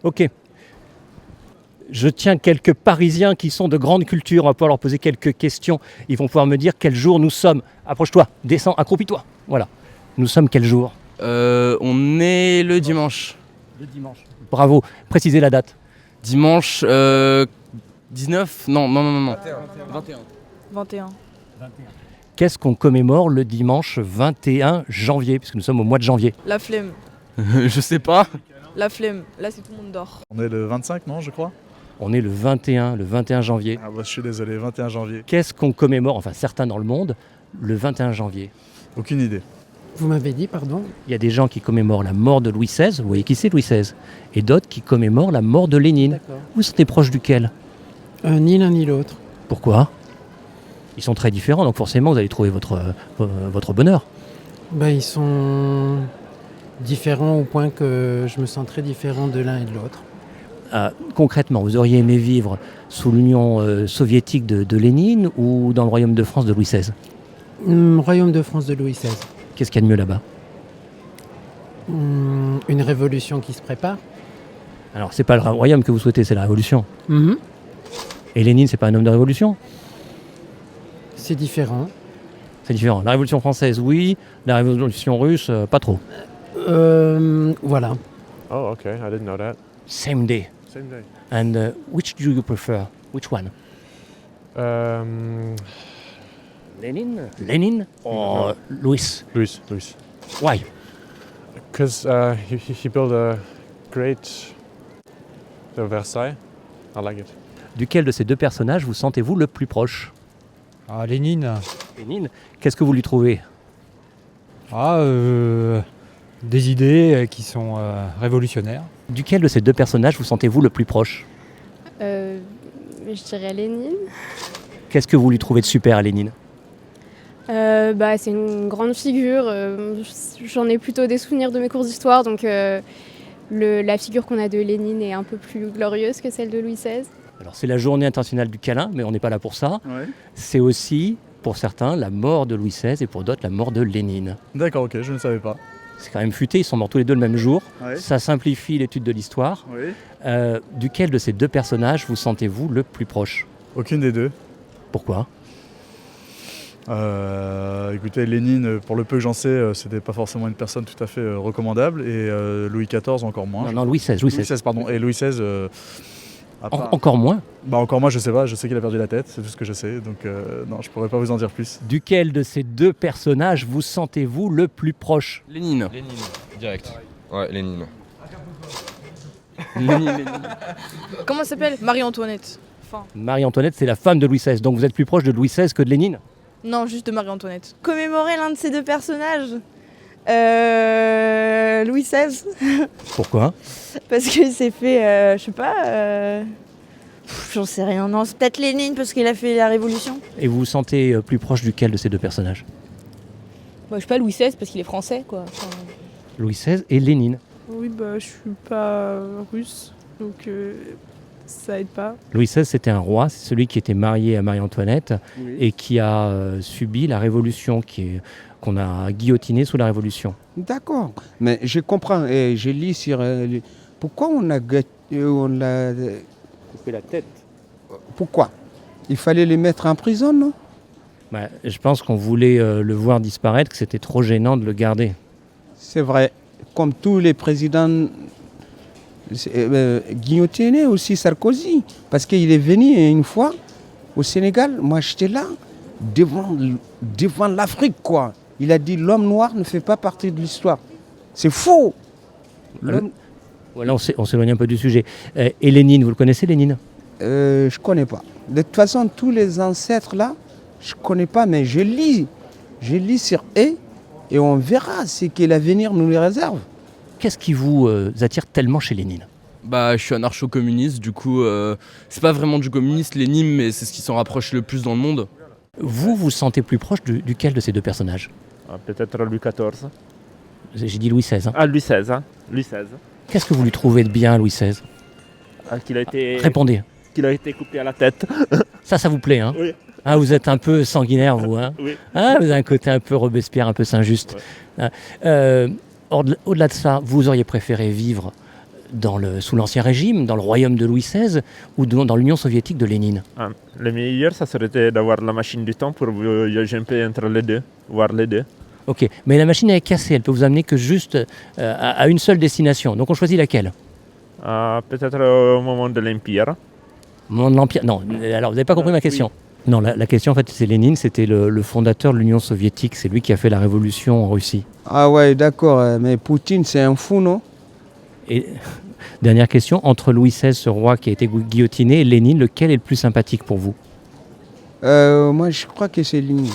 Ok. Je tiens quelques Parisiens qui sont de grande culture. On va pouvoir leur poser quelques questions. Ils vont pouvoir me dire quel jour nous sommes. Approche-toi, descends, accroupis-toi. Voilà. Nous sommes quel jour? On est le dimanche. Le dimanche. Bravo. Précisez la date. Dimanche 19. Non. 21. Qu'est-ce qu'on commémore le dimanche 21 janvier, puisque nous sommes au mois de janvier? La flemme. Je sais pas. La flemme. Là, c'est tout le monde dort. On est le 25, non, je crois? On est le 21 janvier. Ah bah, je suis désolé, 21 janvier. Qu'est-ce qu'on commémore, enfin certains dans le monde, le 21 janvier? Aucune idée. Vous m'avez dit, pardon? Il y a des gens qui commémorent la mort de Louis XVI, vous voyez qui c'est Louis XVI, et d'autres qui commémorent la mort de Lénine. D'accord. Vous sentez proche duquel? Ni l'un ni l'autre. Pourquoi? Ils sont très différents, donc forcément vous allez trouver votre bonheur. Ils sont différents au point que je me sens très différent de l'un et de l'autre. Concrètement, vous auriez aimé vivre sous l'Union soviétique de Lénine ou dans le Royaume de France de Louis XVI? Royaume de France de Louis XVI. Qu'est-ce qu'il y a de mieux là-bas? Une révolution qui se prépare. Alors c'est pas le royaume que vous souhaitez, c'est la révolution. Mhm. Et Lénine, c'est pas un homme de révolution? C'est différent. C'est différent. La révolution française, oui. La révolution russe, pas trop. Voilà. Oh, okay. I didn't know that. Same day. Same day. And which do you prefer? Which one? Lénine or Louis? Louis. Why? Because he built a great Versailles. I like it. Duquel de ces deux personnages vous sentez-vous le plus proche? Ah, Lénine. Lénine. Qu'est-ce que vous lui trouvez? Des idées qui sont révolutionnaires. Duquel de ces deux personnages vous sentez-vous le plus proche? Je dirais Lénine. Qu'est-ce que vous lui trouvez de super à Lénine? C'est une grande figure. J'en ai plutôt des souvenirs de mes cours d'histoire, donc la figure qu'on a de Lénine est un peu plus glorieuse que celle de Louis XVI. Alors c'est la journée internationale du câlin, mais on n'est pas là pour ça. Ouais. C'est aussi, pour certains, la mort de Louis XVI et pour d'autres, la mort de Lénine. D'accord, ok, je ne savais pas. C'est quand même futé, ils sont morts tous les deux le même jour. Ouais. Ça simplifie l'étude de l'histoire. Oui. Duquel de ces deux personnages vous sentez-vous le plus proche? Aucune des deux. Pourquoi? Écoutez, Lénine, pour le peu que j'en sais, c'était pas forcément une personne tout à fait recommandable. Et Louis XIV encore moins. Non, Louis XVI. Louis XVI, pardon. Et Louis XVI... Encore moins? Encore moins, je sais pas. Je sais qu'il a perdu la tête, c'est tout ce que je sais. Donc non, je pourrais pas vous en dire plus. Duquel de ces deux personnages vous sentez-vous le plus proche? Lénine. Lénine, direct. Ouais, Lénine. Lénine. Comment elle s'appelle? Marie-Antoinette. Enfin, Marie-Antoinette, c'est la femme de Louis XVI. Donc vous êtes plus proche de Louis XVI que de Lénine? non, juste de Marie-Antoinette. Commémorer l'un de ces deux personnages, Louis XVI, Pourquoi? parce qu'il s'est fait, je sais pas, j'en sais rien. Non, c'est peut-être Lénine parce qu'il a fait la Révolution. Et vous vous sentez plus proche duquel de ces deux personnages? Je sais pas, Louis XVI parce qu'il est français, quoi. Enfin... Louis XVI et Lénine. Oui, je suis pas russe, donc ça aide pas. Louis XVI, c'était un roi, c'est celui qui était marié à Marie-Antoinette et qui a subi la Révolution, qu'on a guillotiné sous la Révolution. D'accord, mais je comprends et je lis sur... pourquoi on l'a coupé la tête? Pourquoi? Il fallait les mettre en prison, non? Je pense qu'on voulait le voir disparaître, que c'était trop gênant de le garder. C'est vrai, comme tous les présidents guillotinés, aussi Sarkozy, parce qu'il est venu une fois au Sénégal, moi j'étais là, devant l'Afrique, quoi. Il a dit l'homme noir ne fait pas partie de l'histoire. C'est faux. Voilà, on s'éloigne un peu du sujet. Et Lénine, vous le connaissez, Lénine? Je connais pas. De toute façon, tous les ancêtres là, je connais pas, mais je lis sur eux et on verra ce que l'avenir nous les réserve. Qu'est-ce qui vous attire tellement chez Lénine? Je suis anarcho-communiste, du coup, c'est pas vraiment du communiste, Lénine, mais c'est ce qui s'en rapproche le plus dans le monde. Vous vous sentez plus proche duquel de ces deux personnages? Peut-être Louis XIV. J'ai dit Louis XVI. Louis XVI. Louis XVI. Qu'est-ce que vous lui trouvez de bien, Louis XVI? Répondez. Qu'il a été coupé à la tête. Ça vous plaît, hein? Oui. Ah, vous êtes un peu sanguinaire, vous, hein? Oui. Ah, vous avez un côté un peu Robespierre, un peu Saint-Just. Ouais. Au-delà de ça, vous auriez préféré vivre sous l'Ancien Régime, dans le royaume de Louis XVI ou dans l'Union soviétique de Lénine? Le meilleur, ça serait d'avoir la machine du temps pour voyager un peu entre les deux, voir les deux. Ok, mais la machine est cassée, elle peut vous amener que juste à une seule destination. Donc on choisit laquelle? Peut-être au moment de l'Empire. Au moment de l'Empire? Non, alors vous n'avez pas compris ma question. Oui. Non, la question en fait c'est Lénine, c'était le fondateur de l'Union soviétique, c'est lui qui a fait la révolution en Russie. Ah ouais, d'accord, mais Poutine c'est un fou, non? Et dernière question, entre Louis XVI, ce roi qui a été guillotiné, et Lénine, lequel est le plus sympathique pour vous? Moi je crois que c'est Lénine.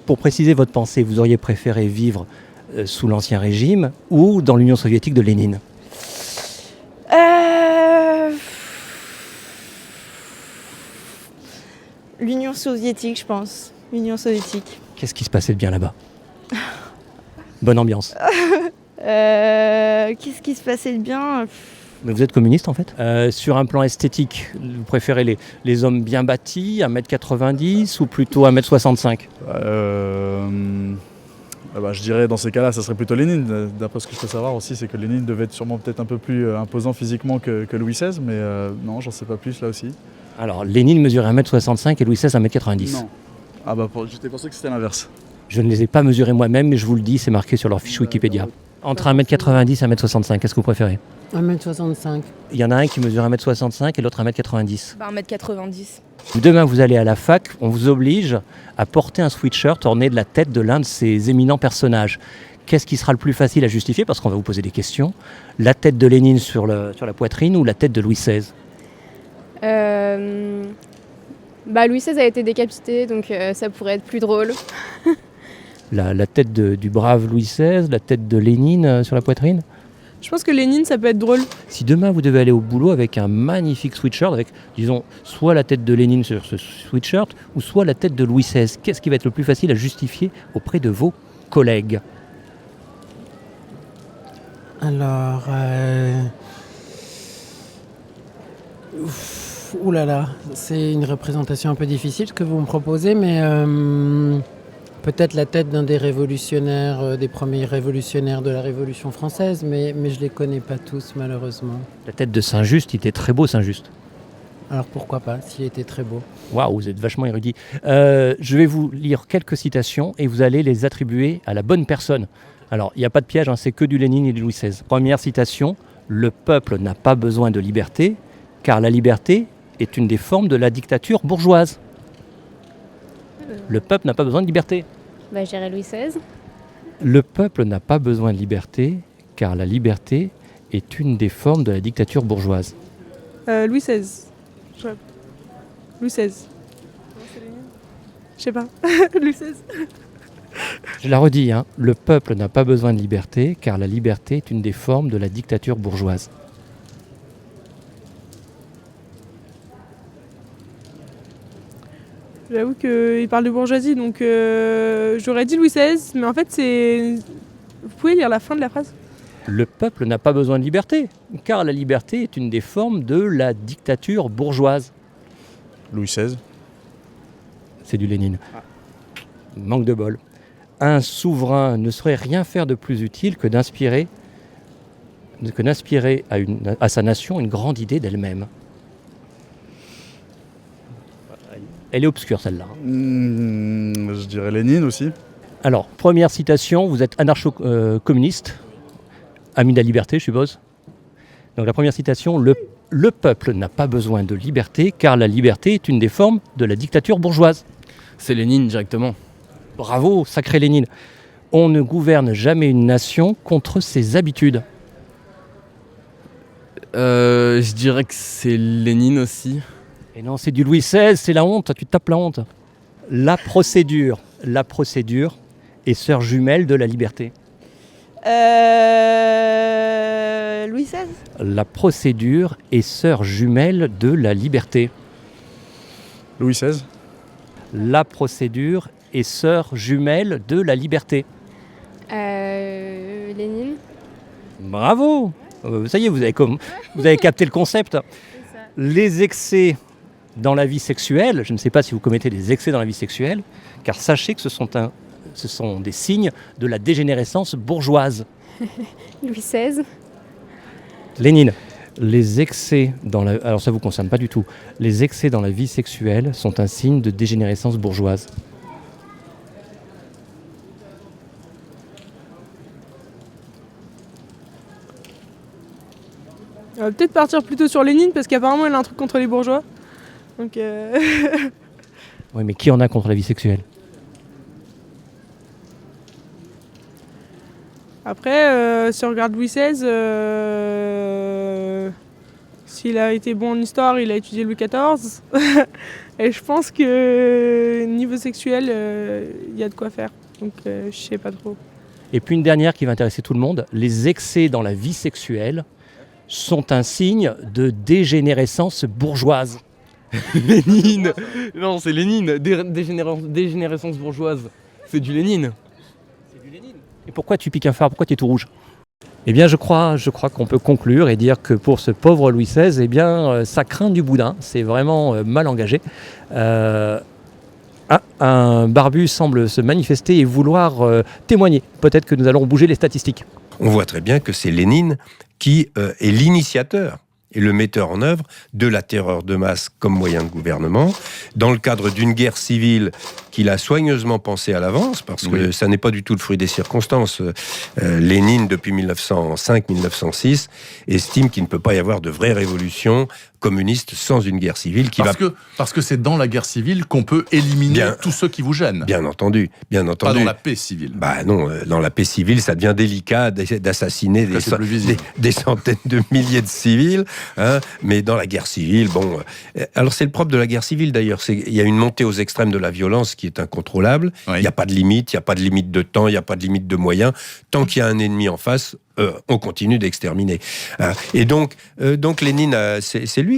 Pour préciser votre pensée, vous auriez préféré vivre sous l'Ancien Régime ou dans l'Union soviétique de Lénine? L'Union soviétique, je pense. L'Union soviétique. Qu'est-ce qui se passait de bien là-bas? Bonne ambiance. Qu'est-ce qui se passait de bien? Mais vous êtes communiste en fait. Sur un plan esthétique, vous préférez les hommes bien bâtis, 1m90 ou plutôt 1m65? Je dirais dans ces cas-là, ça serait plutôt Lénine. D'après ce que je peux savoir aussi, c'est que Lénine devait être sûrement peut-être un peu plus imposant physiquement que Louis XVI, mais non, j'en sais pas plus là aussi. Alors Lénine mesurait 1m65 et Louis XVI 1m90. Non. J'étais pensé que c'était l'inverse. Je ne les ai pas mesurés moi-même, mais je vous le dis, c'est marqué sur leur fiche Wikipédia. Entre 1m90 et 1m65, qu'est-ce que vous préférez? 1m65. Il y en a un qui mesure 1m65 et l'autre 1m90. 1m90. Demain, vous allez à la fac, on vous oblige à porter un sweatshirt orné de la tête de l'un de ces éminents personnages. Qu'est-ce qui sera le plus facile à justifier? Parce qu'on va vous poser des questions. La tête de Lénine sur la poitrine ou la tête de Louis XVI? Louis XVI a été décapité, donc ça pourrait être plus drôle. La tête du brave Louis XVI, la tête de Lénine sur la poitrine? Je pense que Lénine, ça peut être drôle. Si demain vous devez aller au boulot avec un magnifique sweatshirt, avec, disons, soit la tête de Lénine sur ce sweatshirt, ou soit la tête de Louis XVI, qu'est-ce qui va être le plus facile à justifier auprès de vos collègues? Alors, ouh là là, c'est une représentation un peu difficile ce que vous me proposez, mais peut-être la tête d'un des révolutionnaires, des premiers révolutionnaires de la Révolution française, mais je ne les connais pas tous malheureusement. La tête de Saint-Just, il était très beau Saint-Just. Alors pourquoi pas, s'il était très beau. Waouh, vous êtes vachement érudit. Je vais vous lire quelques citations et vous allez les attribuer à la bonne personne. Alors, il n'y a pas de piège, c'est que du Lénine et du Louis XVI. Première citation, le peuple n'a pas besoin de liberté, car la liberté est une des formes de la dictature bourgeoise. Le peuple n'a pas besoin de liberté. Je dirais Louis XVI. Le peuple n'a pas besoin de liberté, car la liberté est une des formes de la dictature bourgeoise. Louis XVI. Louis XVI. Je sais pas. Louis XVI. Je la redis, le peuple n'a pas besoin de liberté, car la liberté est une des formes de la dictature bourgeoise. J'avoue qu'il parle de bourgeoisie, donc j'aurais dit Louis XVI, mais en fait c'est... Vous pouvez lire la fin de la phrase? Le peuple n'a pas besoin de liberté, car la liberté est une des formes de la dictature bourgeoise. Louis XVI. C'est du Lénine. Manque de bol. Un souverain ne saurait rien faire de plus utile que d'inspirer à sa nation une grande idée d'elle-même. Elle est obscure celle-là. Je dirais Lénine aussi. Alors, première citation, vous êtes anarcho-communiste, ami de la liberté, je suppose. Donc la première citation, le peuple n'a pas besoin de liberté, car la liberté est une des formes de la dictature bourgeoise. C'est Lénine directement. Bravo, sacré Lénine. On ne gouverne jamais une nation contre ses habitudes. Je dirais que c'est Lénine aussi. Et non, c'est du Louis XVI, c'est la honte, tu tapes la honte. La procédure est sœur jumelle de la liberté. Louis XVI. La procédure est sœur jumelle de la liberté. Louis XVI. La procédure est sœur jumelle de la liberté. Lénine. Bravo. Ça y est, vous avez capté le concept. Les excès dans la vie sexuelle, je ne sais pas si vous commettez des excès dans la vie sexuelle, car sachez que ce sont des signes de la dégénérescence bourgeoise. Louis XVI. Lénine. Les excès dans la... Alors ça vous concerne pas du tout. Les excès dans la vie sexuelle sont un signe de dégénérescence bourgeoise. On va peut-être partir plutôt sur Lénine parce qu'apparemment il a un truc contre les bourgeois. Donc Oui, mais qui en a contre la vie sexuelle? Après, si on regarde Louis XVI, s'il a été bon en histoire, il a étudié Louis XIV. Et je pense que niveau sexuel, il y a de quoi faire. Donc je sais pas trop. Et puis une dernière qui va intéresser tout le monde. Les excès dans la vie sexuelle sont un signe de dégénérescence bourgeoise. Lénine. Non, c'est Lénine. Dégénérescence bourgeoise. C'est du Lénine. Et pourquoi tu piques un phare? Pourquoi tu es tout rouge? Eh bien, je crois qu'on peut conclure et dire que pour ce pauvre Louis XVI, eh bien, ça craint du boudin. C'est vraiment mal engagé. Un barbu semble se manifester et vouloir témoigner. Peut-être que nous allons bouger les statistiques. On voit très bien que c'est Lénine qui est l'initiateur et le metteur en œuvre de la terreur de masse comme moyen de gouvernement, dans le cadre d'une guerre civile qu'il a soigneusement pensée à l'avance, parce que ça n'est pas du tout le fruit des circonstances. Lénine, depuis 1905-1906, estime qu'il ne peut pas y avoir de vraie révolution communiste sans une guerre civile parce que c'est dans la guerre civile qu'on peut éliminer tous ceux qui vous gênent. Bien entendu. Pas dans la paix civile. Bah non, dans la paix civile, ça devient délicat d'assassiner des centaines de milliers de civils, hein, mais dans la guerre civile, bon... alors c'est le propre de la guerre civile d'ailleurs, il y a une montée aux extrêmes de la violence qui est incontrôlable, il n'y a pas de limite, il n'y a pas de limite de temps, il n'y a pas de limite de moyens, tant qu'il y a un ennemi en face, on continue d'exterminer. Et donc Lénine, c'est lui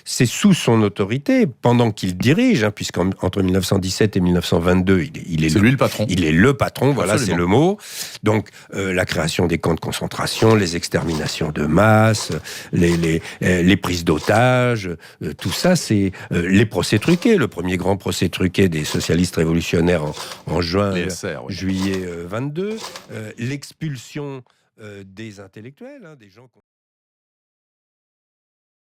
c'est sous son autorité, pendant qu'il dirige, hein, puisqu'entre 1917 et 1922, c'est lui le patron. Il est le patron, voilà, c'est le mot. Donc la création des camps de concentration, les exterminations de masse, les prises d'otages, tout ça, c'est les procès truqués. Le premier grand procès truqué des socialistes révolutionnaires en juillet 22, l'expulsion des intellectuels, hein, des gens